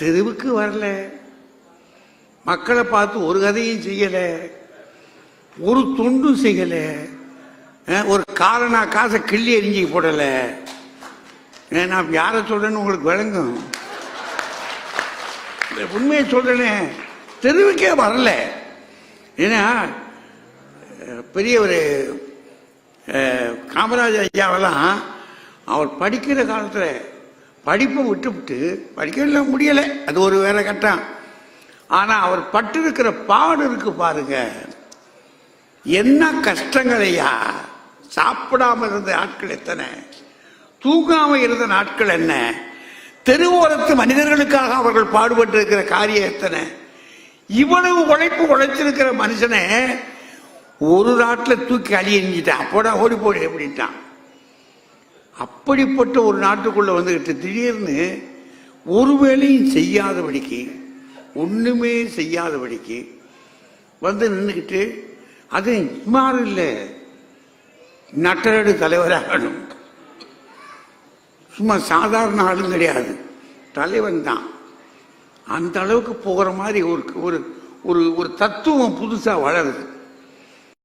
தெருவுக்கு வரல, மக்களை பார்த்து ஒரு கதையும் செய்யல, ஒரு தொண்டும் செய்யல, ஒரு காரணா காசை கிள்ளி எரிஞ்சி போடல. நான் யாரை சொல்றேன்னு உங்களுக்கு விளங்கும். உண்மையை சொல்றேனே, தெருவுக்கே வரல. ஏன்னா பெரிய ஒரு காமராஜர் ஐயாவெல்லாம் அவர் படிக்கிற காலத்தில் படிப்பை விட்டு படிக்க முடியலை, அது ஒரு வேற கட்டம். ஆனால் அவர் பட்டிருக்கிற பாடு இருக்கு பாருங்க, என்ன கஷ்டங்களையா. சாப்பிடாம இருந்த நாட்கள் எத்தனை, தூங்காம இருந்த நாட்கள் என்ன, தெருவோரத்து மனிதர்களுக்காக அவர்கள் பாடுபட்டு இருக்கிற காரியம் எத்தனை. இவ்வளவு உழைப்பு உழைச்சிருக்கிற மனுஷனை ஒரு நாட்டில் தூக்கி அழி எறிஞ்சிட்டான், அப்போடா ஓடி போடு அப்படின்ட்டான். அப்படிப்பட்ட ஒரு நாட்டுக்குள்ள வந்துகிட்டு திடீர்னு ஒரு வேலையும் செய்யாதபடிக்கு, ஒண்ணுமே செய்யாதபடிக்கு வந்து நின்றுக்கிட்டு, அது சுமார் இல்லை, நட்டரடு தலைவராகணும். சும்மா சாதாரண ஆளும் கிடையாது, தலைவன் தான். அந்த அளவுக்கு போகிற மாதிரி ஒரு ஒரு ஒரு தத்துவம் புதுசா வளருது.